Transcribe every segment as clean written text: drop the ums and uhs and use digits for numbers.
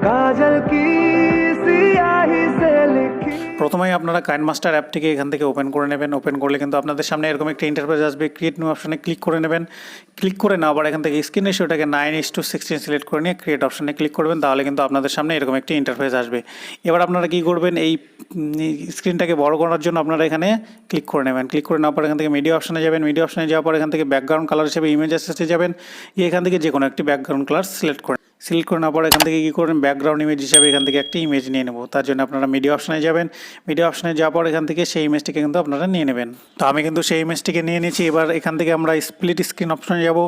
काजल की सियाही से लिखी। প্রথমেই আপনারা কাইনমাস্টার অ্যাপটিকে এখান থেকে ওপেন করে নেবেন। ওপেন করলে কিন্তু আপনাদের সামনে এরকম একটা ইন্টারফেস আসবে। ক্রিয়েট নিউ অপশনে ক্লিক করে নেবেন। ক্লিক করে না আবার এখান থেকে স্ক্রিন রেশিওটাকে 9:16 সিলেক্ট করে নিয়ে ক্রিয়েট অপশনে ক্লিক করবেন। তাহলে কিন্তু আপনাদের সামনে এরকম একটি ইন্টারফেস আসবে। এবার আপনারা কি করবেন, এই স্ক্রিনটাকে বড় করার জন্য আপনারা এখানে ক্লিক করে নেবেন। ক্লিক করে নেওয়ার পর এখান থেকে মিডিয়া অপশনে যাবেন। মিডিয়া অপশনে যাওয়ার পর এখান থেকে ব্যাকগ্রাউন্ড কালার হিসেবে ইমেজ অ্যাসেসে যাবেন। এখান থেকে যে কোনো একটি ব্যাকগ্রাউন্ড কালার সিলেক্ট করেন। সিলেক্ট করে নেওয়ার পর এখান থেকে কী করবেন, ব্যাকগ্রাউন্ড ইমেজ হিসাবে এখান থেকে একটি ইমেজ নিয়ে নেব। তার জন্য আপনারা মিডিয়া অপশনে যাবেন। মিডিয়া অপশনে যাওয়ার পর এখান থেকে সেই ইমেজটিকে কিন্তু আপনারা নিয়ে নেবেন। তো আমি কিন্তু সেই ইমেজটিকে নিয়ে নিয়েছি। এবার এখান থেকে আমরা স্প্লিট স্ক্রিন অপশনে যাব।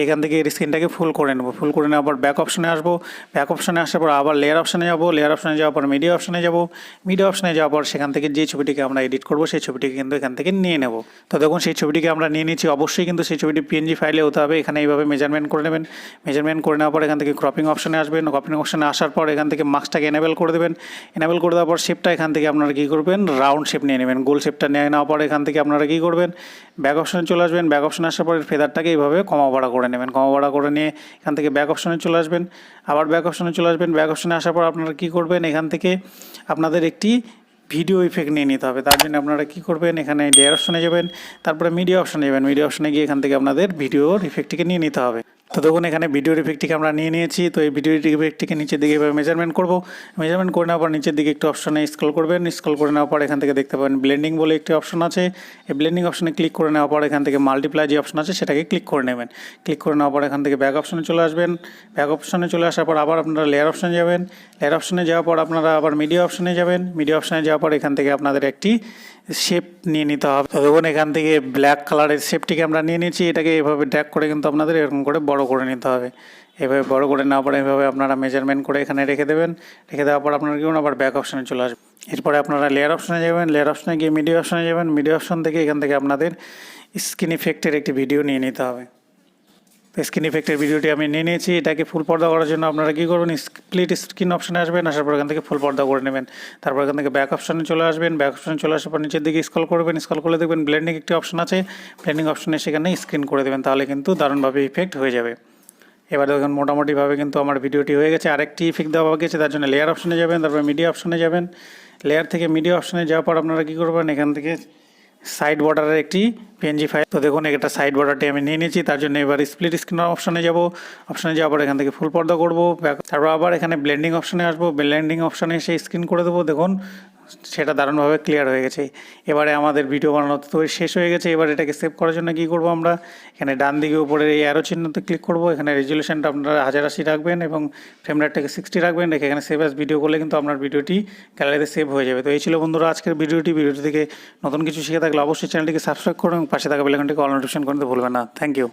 এখান থেকে এই স্ক্রিনটাকে ফুল করে নেব। ফুল করে নেওয়ার পর ব্যাক অপশনে আসবো। ব্যাক অপশনে আসার পর আবার লেয়ার অপশনে যাব। লেয়ার অপশনে যাওয়ার পর মিডিয়া অপশনে যাব। মিডিয়া অপশনে যাওয়ার পর সেখান থেকে যে ছবিটিকে আমরা এডিট করব সেই ছবিটিকে কিন্তু এখান থেকে নিয়ে নেব। তো দেখুন সেই ছবিটিকে আমরা নিয়ে নিচ্ছি। অবশ্যই কিন্তু সেই ছবিটি পিএনজি ফাইলে হতে হবে। এখানে এইভাবে মেজারমেন্ট করে নেবেন। মেজারমেন্ট করে নেওয়ার পর এখান থেকে ক্রপিং অপশনে আসবেন। ক্রপিং অপশনে আসার পর এখান থেকে মাস্কটাকে এনেবেল করে দেবেন। এনেবেল করে দেওয়ার পর শেপটা এখান থেকে আপনারা কী করবেন, রাউন্ড শেপ নিয়ে নেবেন। গোল শেপটা নিয়ে নেওয়ার পর এখান থেকে আপনারা কী করবেন, ব্যাক অপশনে চলে আসবেন। ব্যাক অপশনে আসার পর ফেদারটাকে এইভাবে কমা বাড়া করে নেবেন। কমা বাড়া করে নিয়ে এখান থেকে ব্যাক অপশনে চলে আসবেন। আবার ব্যাক অপশনে চলে আসবেন। ব্যাক অপশনে আসার পর আপনারা কী করবেন, এখান থেকে আপনাদের একটি ভিডিও ইফেক্ট নিয়ে নিতে হবে। তার জন্য আপনারা কী করবেন, এখানে লেয়ার অপশনে যাবেন। তারপরে মিডিয়া অপশনে যাবেন। মিডিয়া অপশনে গিয়ে এখান থেকে আপনাদের ভিডিওর ইফেক্টটিকে নিয়ে নিতে হবে। তো দেখুন এখানে ভিডিওর ইফেক্টটিকে আমরা নিয়ে নিয়েছি। তো এই ভিডিওর ইফেক্টটিকে নিচের দিকে এভাবে মেজারমেন্ট করব। মেজারমেন্ট করে নেওয়ার পর নিচের দিকে একটু অপশনে স্ক্রল করবেন। স্ক্রল করে নেওয়ার পর এখান থেকে দেখতে পাবেন ব্লেন্ডিং বলে একটি অপশন আছে। এই ব্লেন্ডিং অপশনে ক্লিক করে নেওয়ার পর এখান থেকে মাল্টিপ্লাই যে অপশন আছে সেটাকে ক্লিক করে নেবেন। ক্লিক করে নেওয়ার পর এখান থেকে ব্যাক অপশনে চলে আসবেন। ব্যাক অপশনে চলে আসার পর আবার আপনারা লেয়ার অপশনে যাবেন। লেয়ার অপশনে যাওয়ার পর আপনারা আবার মিডিয়া অপশনে যাবেন। মিডিয়া অপশনে যাওয়ার পর এখান থেকে আপনাদের একটি শেপ নিয়ে নিতে হবে। তো দেখুন এখান থেকে ব্ল্যাক কালারের শেপটিকে আমরা নিয়ে নিয়েছি। এটাকে এভাবে ড্র্যাগ করে কিন্তু আপনাদের এরকম করে বড় করে নিতে হবে। এভাবে বড় করে নেওয়ার পরে এভাবে আপনারা মেজারমেন্ট করে এখানে রেখে দেবেন। রেখে দেওয়ার পর আপনারা কি আবার ব্যাক অপশনে চলে আসবেন। এরপরে আপনারা লেয়ার অপশনে যাবেন। লেয়ার অপশনে গিয়ে মিডিয়া অপশনে যাবেন। মিডিয়া অপশন থেকে এখান থেকে আপনাদের স্ক্রিন ইফেক্টের একটি ভিডিও নিয়ে নিতে হবে। স্ক্রিন ইফেক্টের ভিডিওটি আমি নিয়ে নিয়েছি। এটাকে ফুল পর্দা করার জন্য আপনারা কী করবেন, স্প্লিট স্ক্রিন অপশনে আসবেন। আসার পর এখান থেকে ফুল পর্দা করে নেবেন। তারপর এখান থেকে ব্যাক অপশনে চলে আসবেন। ব্যাক অপশনে চলে আসার পর নিচের দিকে স্ক্রল করবেন। স্ক্রল করলে দেখবেন ব্লেন্ডিং একটি অপশন আছে। ব্লেন্ডিং অপশনে সেখানে স্ক্রিন করে দেবেন। তাহলে কিন্তু দারুণভাবে ইফেক্ট হয়ে যাবে। এবার দেখুন মোটামুটিভাবে কিন্তু আমার ভিডিওটি হয়ে গেছে। আরেকটি ইফেক্ট দেওয়া বাকি আছে, তার জন্য লেয়ার অপশনে যাবেন। তারপর মিডিয়া অপশনে যাবেন। লেয়ার থেকে মিডিয়া অপশনে যাওয়ার পর আপনারা কী করবেন, এখান থেকে সাইড বর্ডারের একটি পিএনজি ফাইল। তো দেখুন এটা সাইড বর্ডারটি আমি নিয়ে নিয়েছি। তার জন্য এবার স্প্লিট স্ক্রিন অপশনে যাব। অপশনে যাওয়ার পর এখান থেকে ফুল পর্দা করব। তারপর আবার এখানে ব্লেন্ডিং অপশনে আসবো। ব্লেন্ডিং অপশনে এসে স্ক্রিন করে দেবো। দেখুন সেটা দারুণভাবে ক্লিয়ার হয়ে গেছে। এবারে আমাদের ভিডিও বানানো তো শেষ হয়ে গেছে। এবার এটাকে সেভ করার জন্য কী করবো, আমরা এখানে ডান দিকে উপরে এই অ্যারো চিহ্নতে ক্লিক করব। এখানে রেজুলেশনটা আপনারা 1080 রাখবেন এবং ফ্রেম রেটটাকে 60 রাখবেন। রেখে এখানে সেভ অ্যাজ ভিডিও করলে কিন্তু আপনার ভিডিওটি গ্যালারিতে সেভ হয়ে যাবে। তো এই ছিল বন্ধুরা আজকের ভিডিওটি। ভিডিওটি থেকে নতুন কিছু শিখে থাকলে অবশ্যই চ্যানেলটিকে সাবস্ক্রাইব করুন এবং পাশে থাকা বেল আইকনটিকে অল নোটিফিকেশন করতে ভুলবেন না। Thank you.